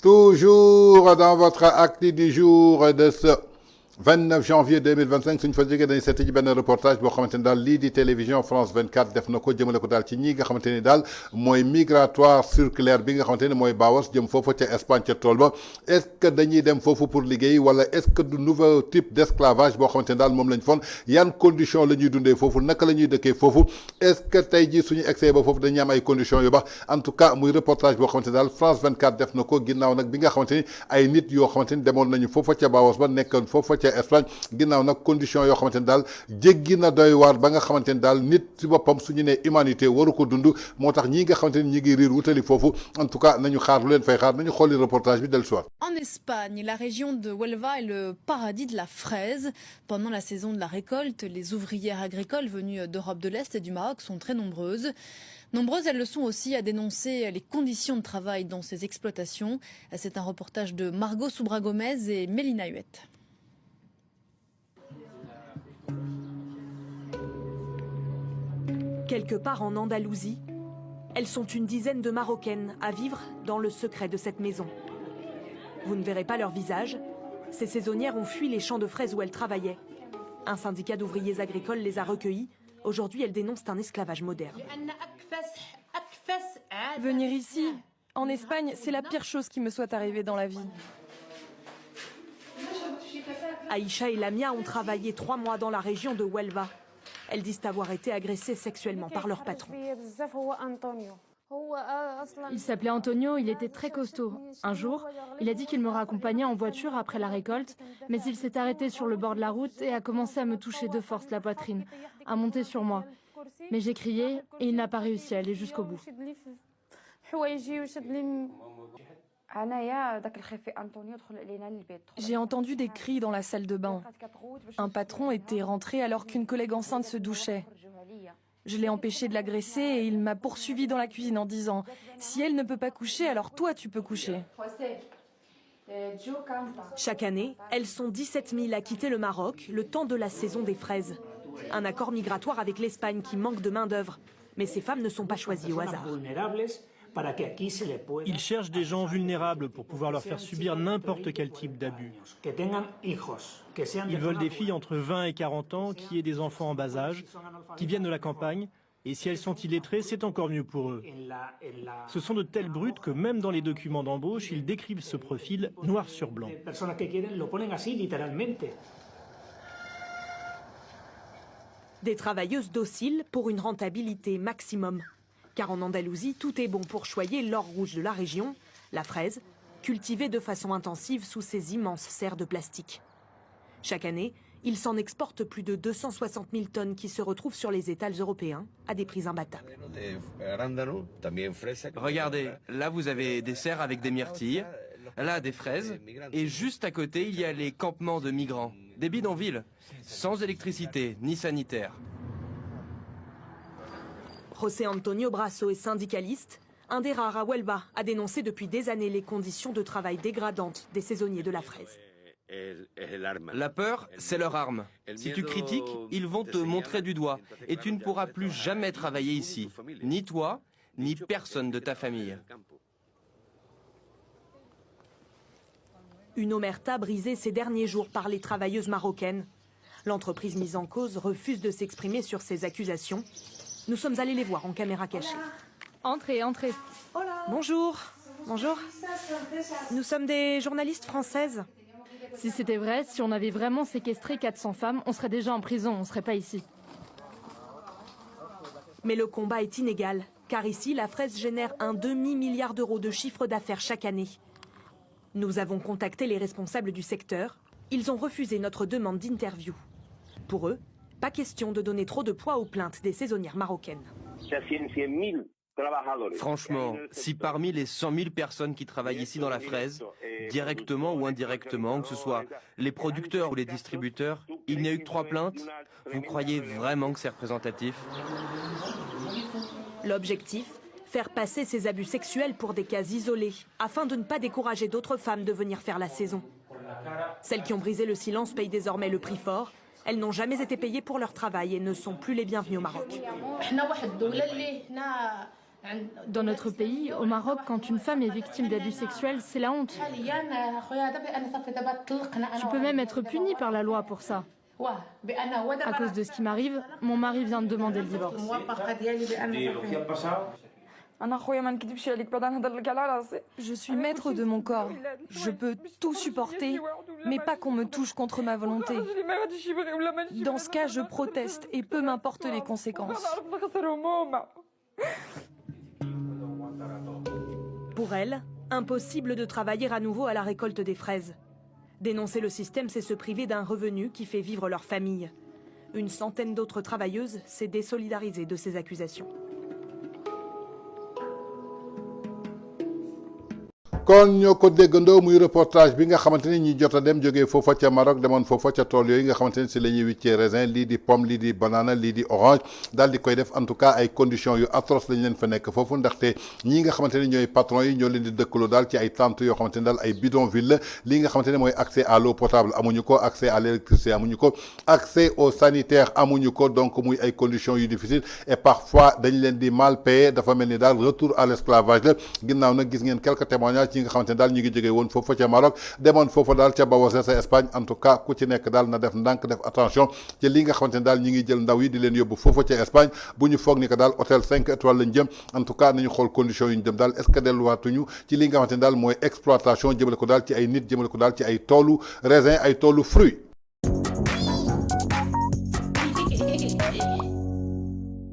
Toujours dans votre acte du jour de ce 29 janvier 2025 suñ fa jógee dañu seeti ci benn reportage boo xamante ni daal lii di télévision France 24 def na ko jëmale ko daal ci ñi nga xamante ni daal mooy migratoire circulaire bi nga xamante ni mooy Baos jëm foofu ca Espagne ca tool ba est-ce que dañuy dem foofu pour liggéey wala est-ce que du nouveau type d'esclavage boo xamante ni daal moom lañ foon yan condition la ñuy dundee foofu naka la ñuy dëkkee foofu est-ce que tey jii suñu excès ba foofu dañuy am ay conditions yu baax en tout cas muy reportage boo xamante ni daal France 24 def na ko ginnaaw nag bi nga xamante ni ay nit yoo xamante ni demoon nañu foofa ca Baos ba nekkoon foofa ca Espagne ginnaaw nag condition yoo xamante ni daal jéggi na doy waar ba nga xamante ni daal nit ci boppam suñu ne humanité waru ko dund moo tax ñii nga xamante ni ñi ngi riir wutali foofu en tout cas nañu xaar lu leen fay xaar nañu xooli reportage bi del soir. En Espagne, la région de Huelva est le paradis de la fraise. Pendant la saison de la récolte, les ouvrières agricoles venues d'Europe de l'Est et du Maroc sont très nombreuses. Nombreuses, elles le sont aussi à dénoncer les conditions de travail dans ces exploitations. C'est un reportage de Margot Soubra-Gomez et Mélina Huette. Quelque part en Andalousie, elles sont une dizaine de Marocaines à vivre dans le secret de cette maison. Vous ne verrez pas leur visage. Ces saisonnières ont fui les champs de fraises où elles travaillaient. Un syndicat d'ouvriers agricoles les a recueillies. Aujourd'hui, elles dénoncent un esclavage moderne. Venir ici, en Espagne, c'est la pire chose qui me soit arrivée dans la vie. Aïcha et Lamia ont travaillé 3 mois dans la région de Huelva. Elles disent avoir été agressées sexuellement par leur patron. Il s'appelait Antonio, il était très costaud. Un jour, il a dit qu'il me raccompagnait en voiture après la récolte, mais il s'est arrêté sur le bord de la route et a commencé à me toucher de force la poitrine, à monter sur moi. Mais j'ai crié et il n'a pas réussi à aller jusqu'au bout. J'ai entendu des cris dans la salle de bain. Un patron était rentré alors qu'une collègue enceinte se douchait. Je l'ai empêché de l'agresser et il m'a poursuivi dans la cuisine en disant « Si elle ne peut pas coucher, alors toi tu peux coucher ». Chaque année, elles sont 17 000 à quitter le Maroc le temps de la saison des fraises. Un accord migratoire avec l'Espagne qui manque de main-d'œuvre. Mais ces femmes ne sont pas choisies au hasard. Ils cherchent des gens vulnérables pour pouvoir leur faire subir n'importe quel type d'abus. Ils veulent des filles entre 20 et 40 ans qui aient des enfants en bas âge, qui viennent de la campagne, et si elles sont illettrées, c'est encore mieux pour eux. Ce sont de telles brutes que même dans les documents d'embauche, ils décrivent ce profil noir sur blanc. Des travailleuses dociles pour une rentabilité maximum. Car en Andalousie, tout est bon pour choyer l'or rouge de la région, la fraise, cultivée de façon intensive sous ces immenses serres de plastique. Chaque année, il s'en exporte plus de 260 000 tonnes qui se retrouvent sur les étals européens à des prix imbattables. Regardez, là vous avez des serres avec des myrtilles, là des fraises, et juste à côté il y a les campements de migrants, des bidonvilles, sans électricité ni sanitaire. José Antonio Brasso est syndicaliste. Un des rares à Huelva a dénoncé depuis des années les conditions de travail dégradantes des saisonniers de la fraise. La peur, c'est leur arme. Si tu critiques, ils vont te montrer du doigt et tu ne pourras plus jamais travailler ici. Ni toi, ni personne de ta famille. Une omerta brisée ces derniers jours par les travailleuses marocaines. L'entreprise mise en cause refuse de s'exprimer sur ces accusations. Nous sommes allés les voir en caméra cachée. Entrez, entrez. Bonjour. Bonjour. Nous sommes des journalistes françaises. Si c'était vrai, si on avait vraiment séquestré 400 femmes, on serait déjà en prison, on ne serait pas ici. Mais le combat est inégal, car ici, la fraise génère un demi-milliard d'euros de chiffre d'affaires chaque année. Nous avons contacté les responsables du secteur. Ils ont refusé notre demande d'interview. Pour eux, pas question de donner trop de poids aux plaintes des saisonnières marocaines. Franchement, si parmi les 100 000 personnes qui travaillent ici dans la fraise, directement ou indirectement, que ce soit les producteurs ou les distributeurs, il n'y a eu que 3 plaintes, vous croyez vraiment que c'est représentatif? L'objectif, faire passer ces abus sexuels pour des cas isolés, afin de ne pas décourager d'autres femmes de venir faire la saison. Celles qui ont brisé le silence payent désormais le prix fort. Elles n'ont jamais été payées pour leur travail et ne sont plus les bienvenues au Maroc. Dans notre pays, au Maroc, quand une femme est victime d'abus sexuels, c'est la honte. Tu peux même être puni par la loi pour ça. À cause de ce qui m'arrive, mon mari vient de demander le divorce. Je suis maître de mon corps. Je peux tout supporter, mais pas qu'on me touche contre ma volonté. Dans ce cas, je proteste et peu m'importe les conséquences. Pour elle, impossible de travailler à nouveau à la récolte des fraises. Dénoncer le système, c'est se priver d'un revenu qui fait vivre leur famille. Une centaine d'autres travailleuses s'est désolidarisée de ces accusations. kon ñoo ko déggandoo muy reportage bi nga xamante ni ñi jot a dem jógee foofa ca Maroc demoon foofa ca tool yooyu nga xamante ni si la ñuy wiccee raisin lii di pomme lii di banana lii di orange daal di koy def en tout cas ay conditions yu atroce lañ leen fa nekk foofu ndaxte ñii nga xamante ni ñooy patron yi ñoo leen di dëkkaloo daal ci ay tentes yoo xamante ni daal ay bidonville lii nga xamante ni mooy accès à l'eau potable amuñu ko accès à l'électricité amuñu ko accès au sanitaire amuñu ko donc muy ay conditions yu difficiles et parfois dañ leen di mal payer dafa mel ni daal retour à l'esclavage la ginnaaw nag gis ngeen quelques témoignages ci nga xamante ne daal ñu ngi jógee woon foofu ca Maroc demoon foofu daal ca Bawos sa Espagne en tout cas ku ci nekk daal na def ndànk def attention ci li nga xamante ne daal ñi ngi jël ndaw yi di leen yóbbu foofu ca Espagne bu ñu foog ni que daal hôtel 5 étoiles lañ jëm en tout cas nañu xool conditions yi ñu jëm daal est ce que delluwaatuñu ci li nga xamante ne daal mooy exploitation jëmale ko daal ci ay nit jëmale ko daal ci ay toolu raisin ay toolu fruits